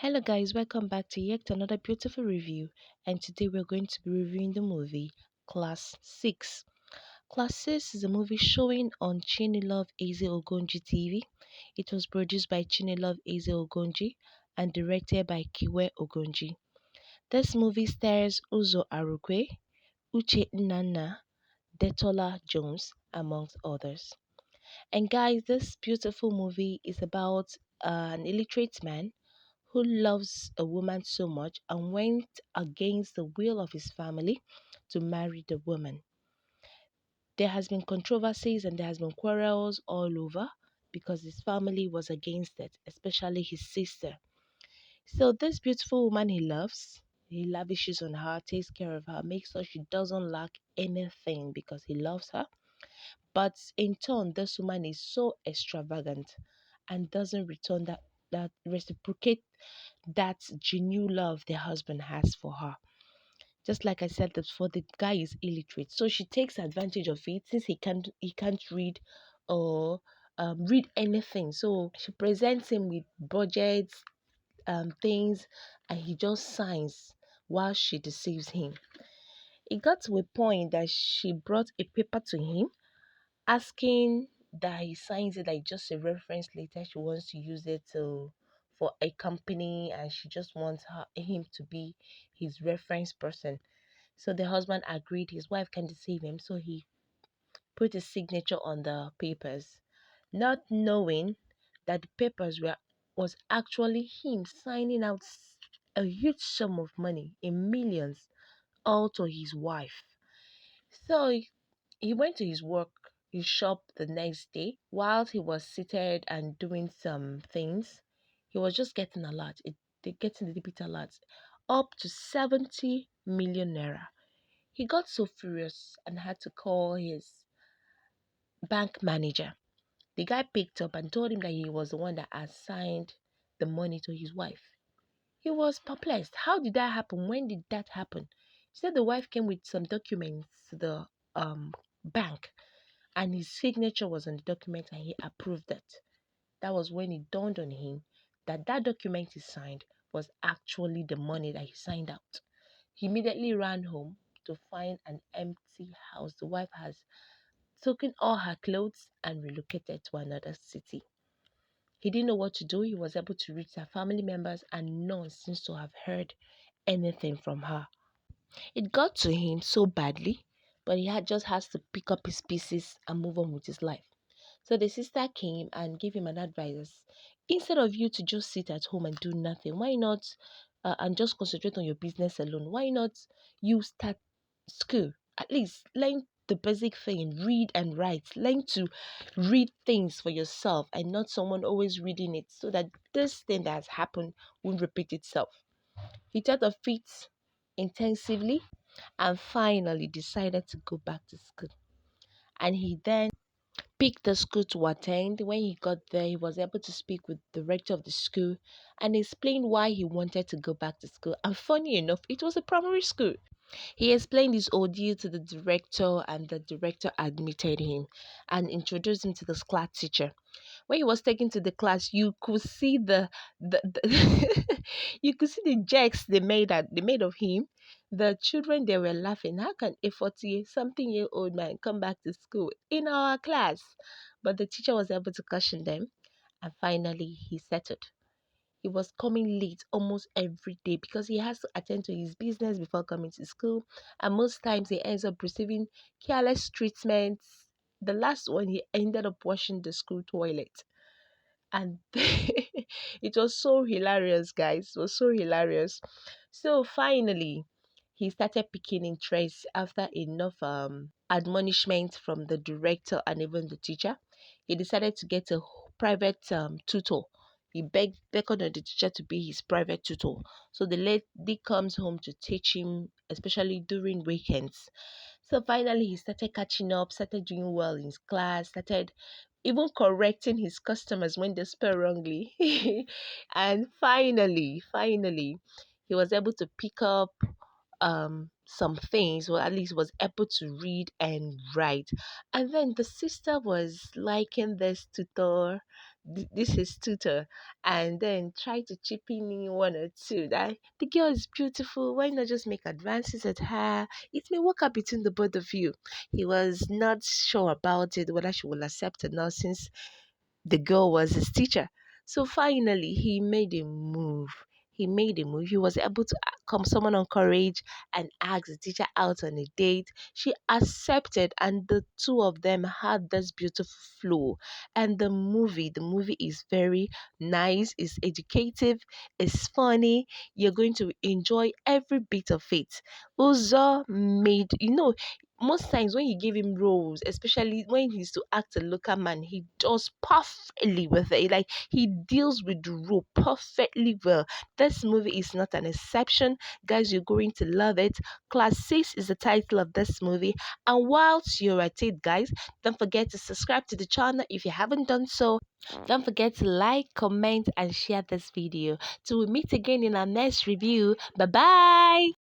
Hello guys, welcome back to yet another beautiful review, and today we're going to be reviewing the movie Class 6. Class 6 is a movie showing on Chinilove Eze Ogonji TV. It was produced by Chinilove Eze Ogonji and directed by Kiwe Ogonji. This movie stars Uzo Rukwe, UCHE Nnanna, Detola Jones, amongst others. And guys, this beautiful movie is about an illiterate man who loves a woman so much and went against the will of his family to marry the woman. There has been controversies and there has been quarrels all over because his family was against it, especially his sister. So this beautiful woman he lavishes on her, takes care of her, makes sure she doesn't lack anything because he loves her. But in turn, this woman is so extravagant and doesn't return that reciprocate that genuine love the husband has for her. Just like I said before, the guy is illiterate, so she takes advantage of it since he can't read or read anything. So she presents him with budgets, things, and he just signs while she deceives him. It got to a point that she brought a paper to him asking that he signs it like just a reference later. She wants to use it for a company and she just wants him to be his reference person. So the husband agreed his wife can deceive him, so he put his signature on the papers, not knowing that the papers was actually him signing out a huge sum of money in millions all to his wife. So he went to his shop the next day. While he was seated and doing some things, he was just getting a lot. They getting a little bit a lot, up to 70 million naira. He got so furious and had to call his bank manager. The guy picked up and told him that he was the one that assigned the money to his wife. He was perplexed. How did that happen? When did that happen? He said the wife came with some documents to the bank and his signature was on the document and he approved it. That was when it dawned on him that that document he signed was actually the money that he signed out. He immediately ran home to find an empty house. The wife has taken all her clothes and relocated to another city. He didn't know what to do. He was able to reach her family members and none seems to have heard anything from her. It got to him so badly, but he had just has to pick up his pieces and move on with his life. So the sister came and gave him an advice. Instead of you to just sit at home and do nothing, why not and just concentrate on your business alone? Why not you start school? At least learn the basic thing, read and write. Learn to read things for yourself and not someone always reading it so that this thing that has happened won't repeat itself. He thought of it intensively and finally decided to go back to school. And he then picked the school to attend. When he got there, he was able to speak with the rector of the school and explain why he wanted to go back to school. And funny enough, it was a primary school. He explained his ordeal to the director, and the director admitted him and introduced him to the class teacher. When he was taken to the class, you could see the you could see the jokes they made of him. The children they were laughing. How can a 40 something year old man come back to school in our class? But the teacher was able to caution them and finally he settled. He was coming late almost every day because he has to attend to his business before coming to school. And most times he ends up receiving careless treatments. The last one, he ended up washing the school toilet. And it was so hilarious, guys. It was so hilarious. So finally, he started picking interest after enough admonishment from the director and even the teacher. He decided to get a private tutor. He beckoned on the teacher to be his private tutor. So the lady comes home to teach him, especially during weekends. So finally, he started catching up, started doing well in his class, started even correcting his customers when they spell wrongly. And finally, he was able to pick up some things, or at least was able to read and write. And then the sister was liking this tutor, this is tutor, and then try to chip in one or two. That the girl is beautiful. Why not just make advances at her? It may work out between the both of you. He was not sure about it, whether she will accept or not, since the girl was his teacher. So finally, he made a move. He made a move. He was able to come summon on courage and ask the teacher out on a date. She accepted, and the two of them had this beautiful flow. And the movie is very nice, it's educative, it's funny. You're going to enjoy every bit of it. Uzo made, most times when you give him roles, especially when he's to act a local man, he does perfectly with it. Like he deals with the role perfectly well. This movie is not an exception. Guys, you're going to love it. Class 6 is the title of this movie. And whilst you're at it, guys, don't forget to subscribe to the channel if you haven't done so. Don't forget to like, comment, and share this video. Till we meet again in our next review. Bye bye.